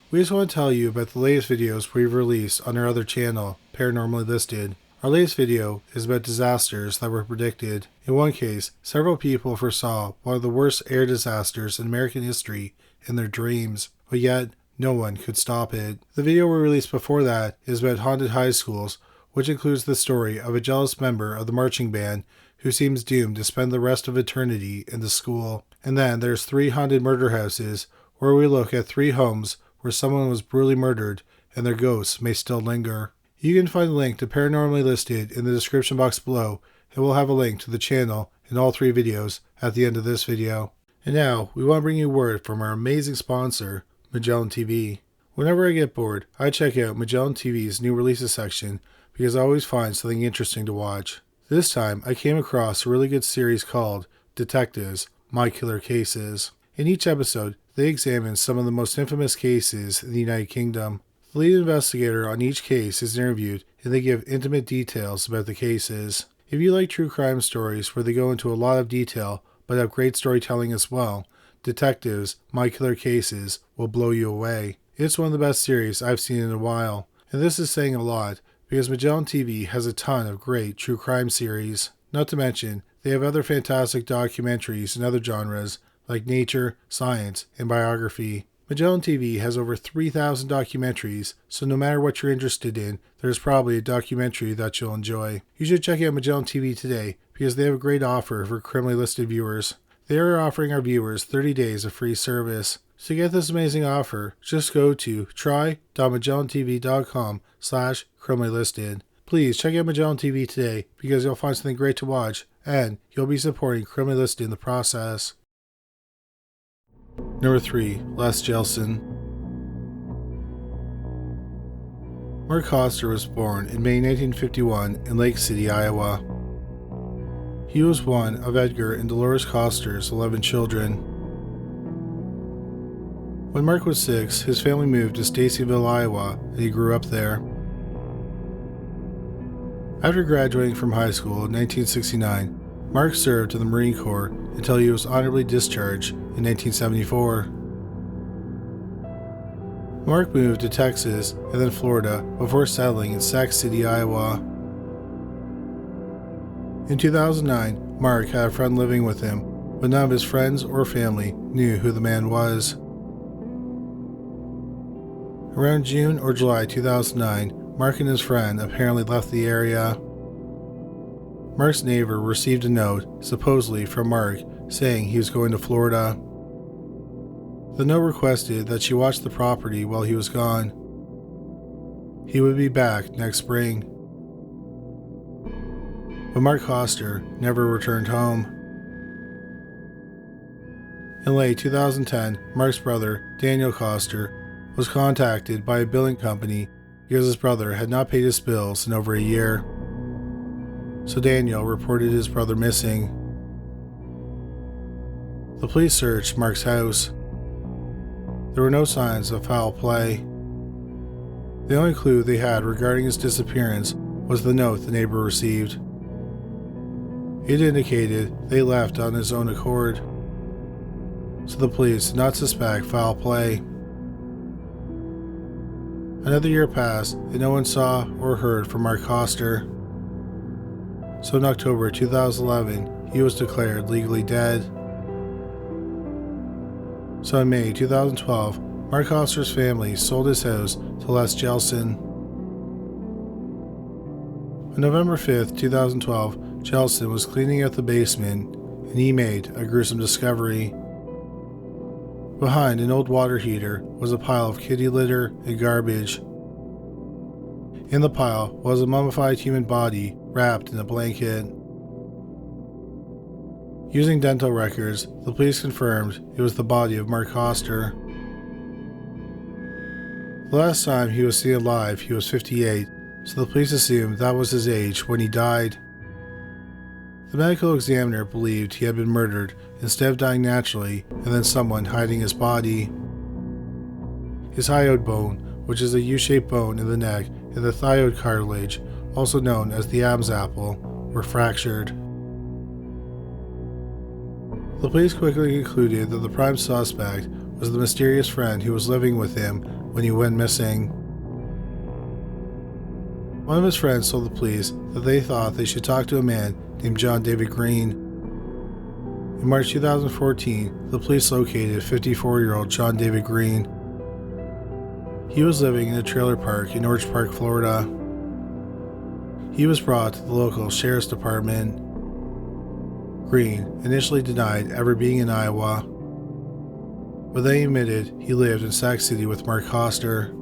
We just want to tell you about the latest videos we've released on our other channel, Paranormally Listed. Our latest video is about disasters that were predicted. In one case, several people foresaw one of the worst air disasters in American history in their dreams, but yet no one could stop it. The video we released before that is about haunted high schools, which includes the story of a jealous member of the marching band who seems doomed to spend the rest of eternity in the school. And then there's 3 haunted murder houses, where we look at 3 homes where someone was brutally murdered and their ghosts may still linger. You can find a link to Paranormally Listed in the description box below, and we'll have a link to the channel in all 3 videos at the end of this video. And now, we want to bring you word from our amazing sponsor, Magellan TV. Whenever I get bored, I check out Magellan TV's new releases section because I always find something interesting to watch. This time, I came across a really good series called Detectives, My Killer Cases. In each episode, they examine some of the most infamous cases in the United Kingdom. The lead investigator on each case is interviewed, and they give intimate details about the cases. If you like true crime stories where they go into a lot of detail but have great storytelling as well, Detectives, My Killer Cases will blow you away. It's one of the best series I've seen in a while, and this is saying a lot because Magellan TV has a ton of great true crime series. Not to mention, they have other fantastic documentaries in other genres like nature, science, and biography. Magellan TV has over 3,000 documentaries, so no matter what you're interested in, there's probably a documentary that you'll enjoy. You should check out Magellan TV today because they have a great offer for criminally listed viewers. They are offering our viewers 30 days of free service. To get this amazing offer, just go to try.magellantv.com/criminallylisted. Please check out Magellan TV today because you'll find something great to watch and you'll be supporting Criminally Listed in the process. Number 3. Les Gehlson. Mark Coster was born in May 1951 in Lake City, Iowa. He was one of Edgar and Dolores Coster's 11 children. When Mark was 6, his family moved to Stacyville, Iowa, and he grew up there. After graduating from high school in 1969, Mark served in the Marine Corps until he was honorably discharged in 1974. Mark moved to Texas and then Florida before settling in Sac City, Iowa. In 2009, Mark had a friend living with him, but none of his friends or family knew who the man was. Around June or July 2009, Mark and his friend apparently left the area. Mark's neighbor received a note, supposedly from Mark, saying he was going to Florida. The note requested that she watch the property while he was gone. He would be back next spring. But Mark Coster never returned home. In late 2010, Mark's brother, Daniel Coster, was contacted by a billing company because his brother had not paid his bills in over a year. So Daniel reported his brother missing. The police searched Mark's house. There were no signs of foul play. The only clue they had regarding his disappearance was the note the neighbor received. It indicated they left on his own accord, so the police did not suspect foul play. Another year passed and no one saw or heard from Mark Coster. So in October 2011, he was declared legally dead. So in May 2012, Mark Coster's family sold his house to Les Gehlson. On November 5th, 2012, Gehlson was cleaning out the basement and he made a gruesome discovery. Behind an old water heater was a pile of kitty litter and garbage. In the pile was a mummified human body wrapped in a blanket. Using dental records, the police confirmed it was the body of Mark Coster. The last time he was seen alive, he was 58, so the police assumed that was his age when he died. The medical examiner believed he had been murdered instead of dying naturally and then someone hiding his body. His hyoid bone, which is a U-shaped bone in the neck, and the thyroid cartilage, also known as the Adam's apple, were fractured. The police quickly concluded that the prime suspect was the mysterious friend who was living with him when he went missing. One of his friends told the police that they thought they should talk to a man named John David Green. In March 2014, the police located 54-year-old John David Green. He was living in a trailer park in Orange Park, Florida. He was brought to the local sheriff's department. Green initially denied ever being in Iowa, but they admitted he lived in Sac City with Mark Koster.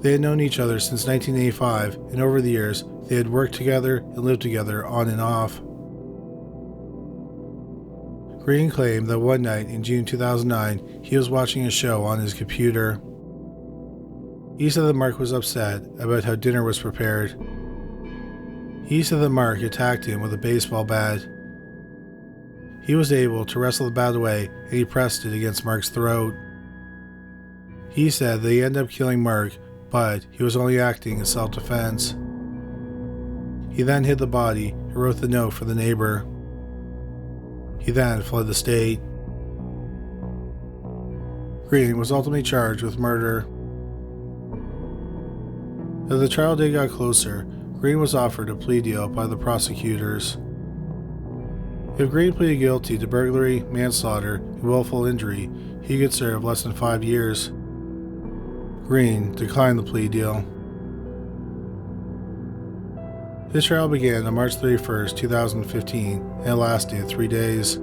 They had known each other since 1985, and over the years, they had worked together and lived together on and off. Green claimed that one night in June 2009, he was watching a show on his computer. He said that Mark was upset about how dinner was prepared. He said that Mark attacked him with a baseball bat. He was able to wrestle the bat away, and he pressed it against Mark's throat. He said that he ended up killing Mark, but he was only acting in self-defense. He then hid the body and wrote the note for the neighbor. He then fled the state. Green was ultimately charged with murder. As the trial day got closer, Green was offered a plea deal by the prosecutors. If Green pleaded guilty to burglary, manslaughter, and willful injury, he could serve less than 5 years. Green declined the plea deal. His trial began on March 31, 2015, and it lasted 3 days.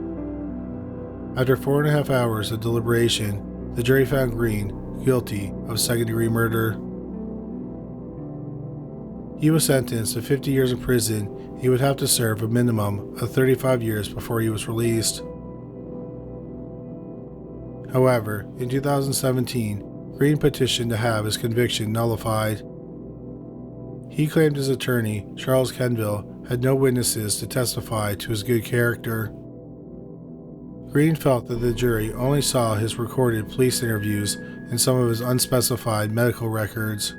After 4.5 hours of deliberation, the jury found Green guilty of second-degree murder. He was sentenced to 50 years in prison. He would have to serve a minimum of 35 years before he was released. However, in 2017, Green petitioned to have his conviction nullified. He claimed his attorney, Charles Kenville, had no witnesses to testify to his good character. Green felt that the jury only saw his recorded police interviews and some of his unspecified medical records.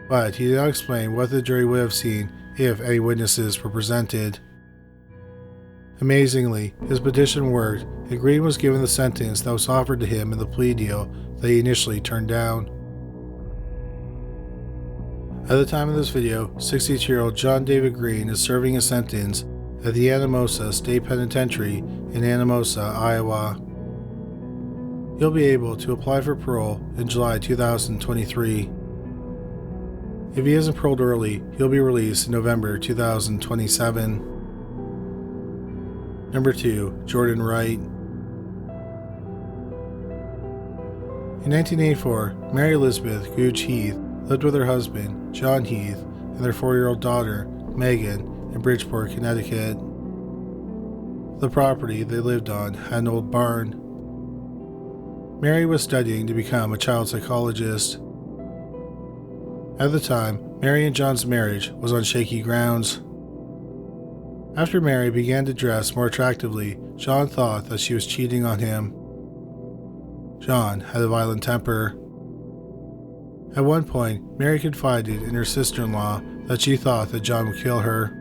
But he did not explain what the jury would have seen if any witnesses were presented. Amazingly, his petition worked, and Green was given the sentence that was offered to him in the plea deal that he initially turned down. At the time of this video, 62-year-old John David Green is serving a sentence at the Anamosa State Penitentiary in Anamosa, Iowa. He'll be able to apply for parole in July 2023. If he isn't paroled early, he'll be released in November 2027. Number 2. Jordan Wright. In 1984, Mary Elizabeth Gooch Heath lived with her husband, John Heath, and their 4-year-old daughter, Megan, in Bridgeport, Connecticut. The property they lived on had an old barn. Mary was studying to become a child psychologist. At the time, Mary and John's marriage was on shaky grounds. After Mary began to dress more attractively, John thought that she was cheating on him. John had a violent temper. At one point, Mary confided in her sister-in-law that she thought that John would kill her.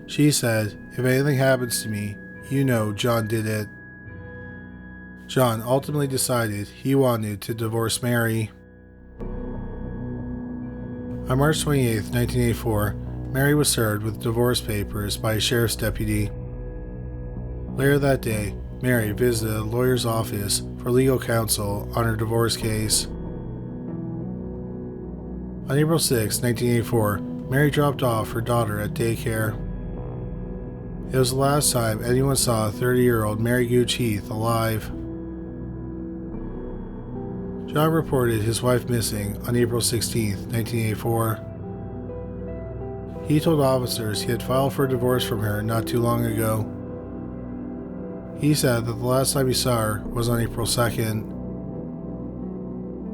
She said, "If anything happens to me, you know John did it." John ultimately decided he wanted to divorce Mary. On March 28, 1984, Mary was served with divorce papers by a sheriff's deputy. Later that day, Mary visited a lawyer's office for legal counsel on her divorce case. On April 6, 1984, Mary dropped off her daughter at daycare. It was the last time anyone saw 30-year-old Mary Gooch Heath alive. John reported his wife missing on April 16, 1984. He told officers he had filed for a divorce from her not too long ago. He said that the last time he saw her was on April 2nd.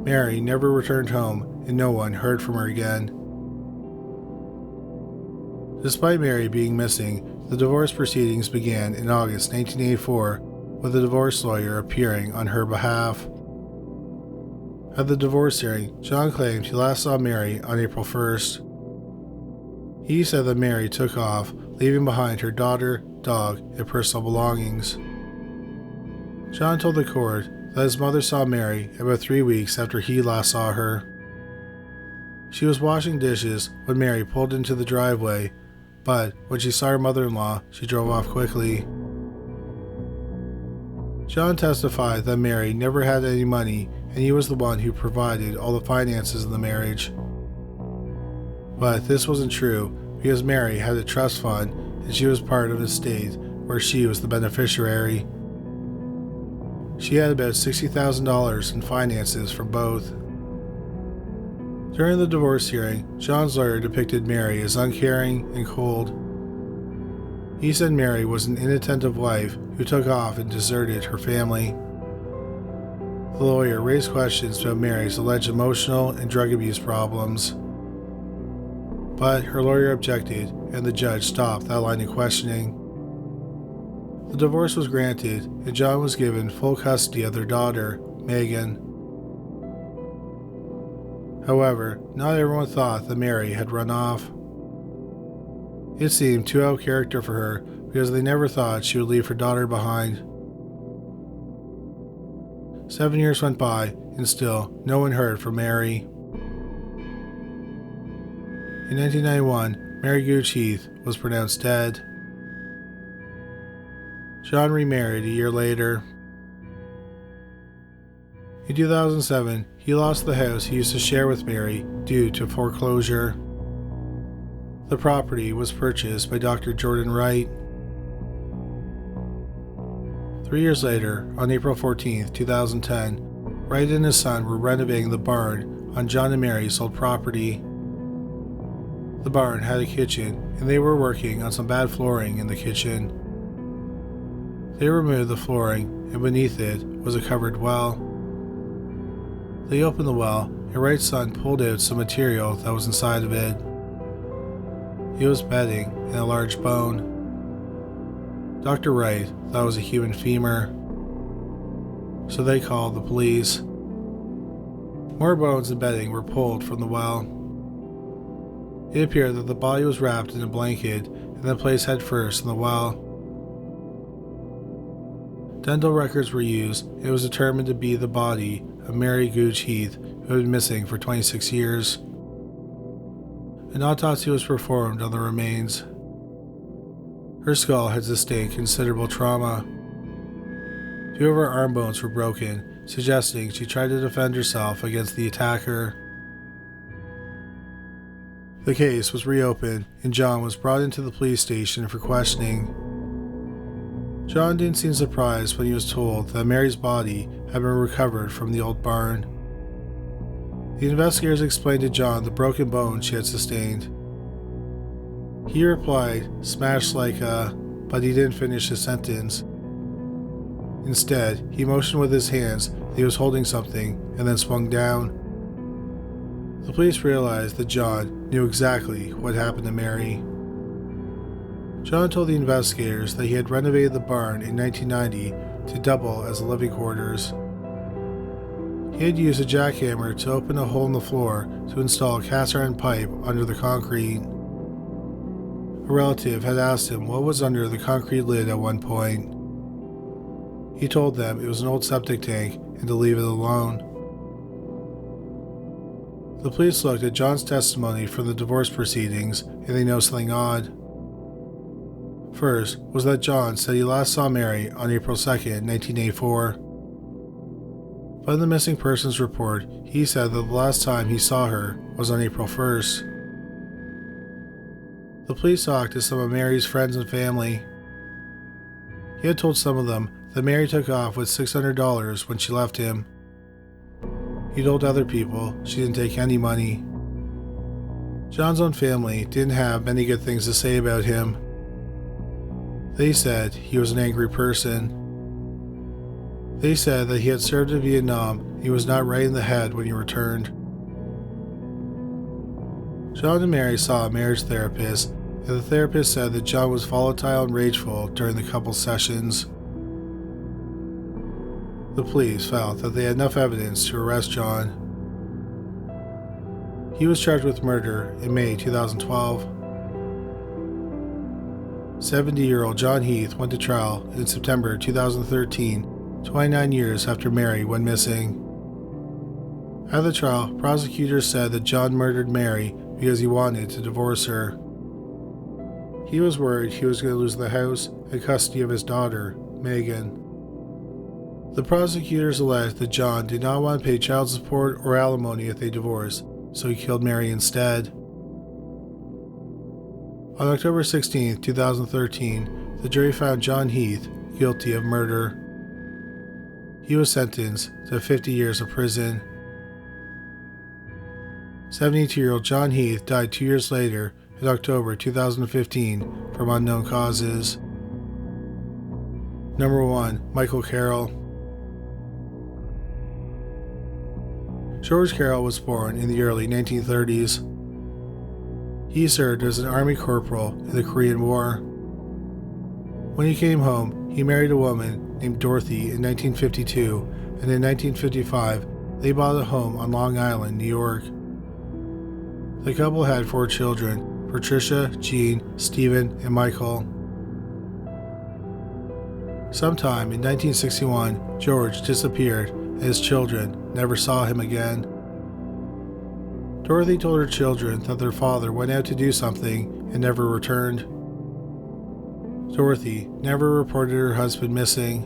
Mary never returned home, and no one heard from her again. Despite Mary being missing, the divorce proceedings began in August 1984, with a divorce lawyer appearing on her behalf. At the divorce hearing, John claimed he last saw Mary on April 1st. He said that Mary took off, leaving behind her daughter, dog, and personal belongings. John told the court that his mother saw Mary about 3 weeks after he last saw her. She was washing dishes when Mary pulled into the driveway, but when she saw her mother-in-law, she drove off quickly. John testified that Mary never had any money and he was the one who provided all the finances of the marriage. But this wasn't true because Mary had a trust fund and she was part of an estate where she was the beneficiary. She had about $60,000 in finances from both. During the divorce hearing, John's lawyer depicted Mary as uncaring and cold. He said Mary was an inattentive wife who took off and deserted her family. The lawyer raised questions about Mary's alleged emotional and drug abuse problems, but her lawyer objected and the judge stopped that line of questioning. The divorce was granted and John was given full custody of their daughter, Megan. However, not everyone thought that Mary had run off. It seemed too out of character for her because they never thought she would leave her daughter behind. 7 years went by and still no one heard from Mary. In 1991, Mary Gooch Heath was pronounced dead. John remarried a year later. In 2007, he lost the house he used to share with Mary due to foreclosure. The property was purchased by Dr. Jordan Wright. 3 years later, on April 14, 2010, Wright and his son were renovating the barn on John and Mary's old property. The barn had a kitchen, and they were working on some bad flooring in the kitchen. They removed the flooring, and beneath it was a covered well. They opened the well, and Wright's son pulled out some material that was inside of it. It was bedding and a large bone. Dr. Wright thought it was a human femur, so they called the police. More bones and bedding were pulled from the well. It appeared that the body was wrapped in a blanket and then placed head first in the well. Dental records were used and it was determined to be the body of Mary Gooch Heath, who had been missing for 26 years. An autopsy was performed on the remains. Her skull had sustained considerable trauma. 2 of her arm bones were broken, suggesting she tried to defend herself against the attacker. The case was reopened and John was brought into the police station for questioning. John didn't seem surprised when he was told that Mary's body had been recovered from the old barn. The investigators explained to John the broken bones she had sustained. He replied, "Smashed like a," but he didn't finish his sentence. Instead, he motioned with his hands that he was holding something and then swung down. The police realized that John knew exactly what happened to Mary. John told the investigators that he had renovated the barn in 1990 to double as living quarters. He had used a jackhammer to open a hole in the floor to install a cast iron pipe under the concrete. A relative had asked him what was under the concrete lid at one point. He told them it was an old septic tank and to leave it alone. The police looked at John's testimony from the divorce proceedings and they noticed something odd. First was that John said he last saw Mary on April 2, 1984. But in the missing persons report, he said that the last time he saw her was on April 1st. The police talked to some of Mary's friends and family. He had told some of them that Mary took off with $600 when she left him. He told other people she didn't take any money. John's own family didn't have many good things to say about him. They said he was an angry person. They said that he had served in Vietnam and he was not right in the head when he returned. John and Mary saw a marriage therapist, and the therapist said that John was volatile and rageful during the couple's sessions. The police felt that they had enough evidence to arrest John. He was charged with murder in May 2012. 70-year-old John Heath went to trial in September 2013 29 years after Mary went missing. At the trial, prosecutors said that John murdered Mary because he wanted to divorce her. He was worried he was going to lose the house and custody of his daughter, Megan. The prosecutors alleged that John did not want to pay child support or alimony if they divorced, so he killed Mary instead. On October 16, 2013, the jury found John Heath guilty of murder. He was sentenced to 50 years of prison. 72-year-old John Heath died 2 years later in October 2015 from unknown causes. Number 1. Michael Carroll. George Carroll was born in the early 1930s. He served as an Army corporal in the Korean War. When he came home, he married a woman named Dorothy in 1952, and in 1955, they bought a home on Long Island, New York. The couple had 4 children: Patricia, Jean, Stephen, and Michael. Sometime in 1961, George disappeared, and his children never saw him again. Dorothy told her children that their father went out to do something and never returned. Dorothy never reported her husband missing.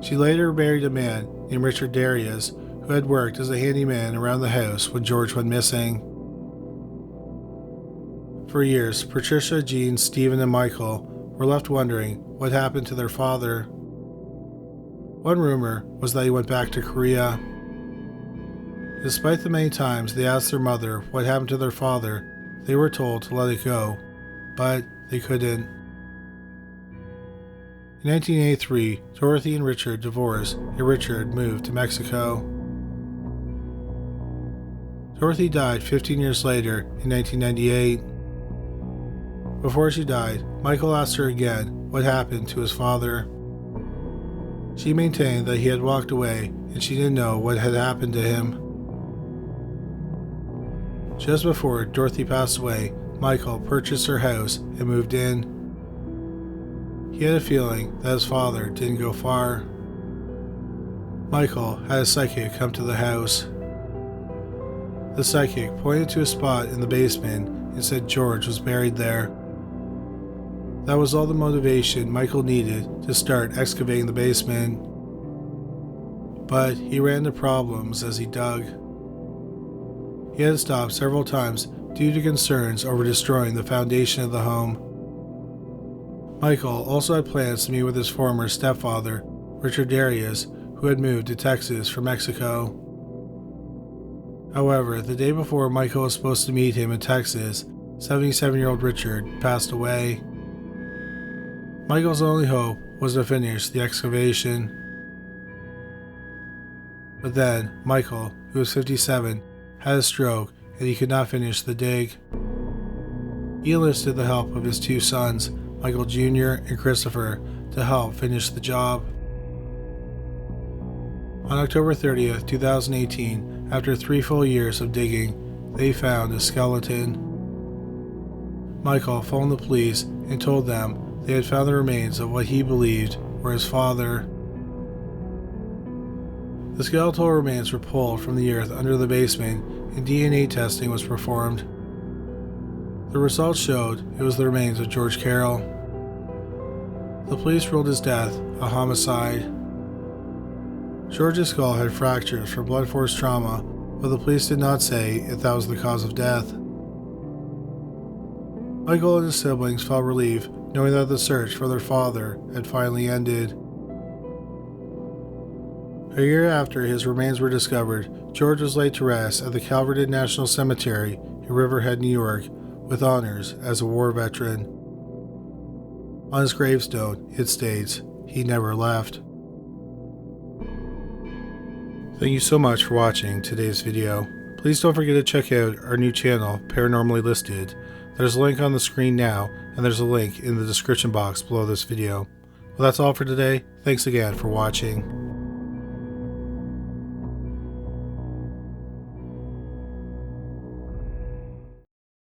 She later married a man named Richard Darius, who had worked as a handyman around the house when George went missing. For years, Patricia, Jean, Stephen, and Michael were left wondering what happened to their father. One rumor was that he went back to Korea. Despite the many times they asked their mother what happened to their father, they were told to let it go, but they couldn't. In 1983, Dorothy and Richard divorced, and Richard moved to Mexico. Dorothy died 15 years later in 1998. Before she died, Michael asked her again what happened to his father. She maintained that he had walked away and she didn't know what had happened to him. Just before Dorothy passed away, Michael purchased her house and moved in. He had a feeling that his father didn't go far. Michael had a psychic come to the house. The psychic pointed to a spot in the basement and said George was buried there. That was all the motivation Michael needed to start excavating the basement. But he ran into problems as he dug. He had to stop several times due to concerns over destroying the foundation of the home. Michael also had plans to meet with his former stepfather, Richard Darius, who had moved to Texas from Mexico. However, the day before Michael was supposed to meet him in Texas, 77-year-old Richard passed away. Michael's only hope was to finish the excavation. But then, Michael, who was 57, had a stroke and he could not finish the dig. He enlisted the help of his 2 sons, Michael Jr. and Christopher, to help finish the job. On October 30th, 2018, after 3 full years of digging, they found a skeleton. Michael phoned the police and told them they had found the remains of what he believed were his father. The skeletal remains were pulled from the earth under the basement and DNA testing was performed. The results showed it was the remains of George Carroll. The police ruled his death a homicide. George's skull had fractures from blunt force trauma, but the police did not say if that was the cause of death. Michael and his siblings felt relief knowing that the search for their father had finally ended. A year after his remains were discovered, George was laid to rest at the Calverton National Cemetery in Riverhead, New York, with honors as a war veteran. On his gravestone, it states, "He never left." Thank you so much for watching today's video. Please don't forget to check out our new channel, Paranormally Listed. There's a link on the screen now, and there's a link in the description box below this video. Well, that's all for today. Thanks again for watching.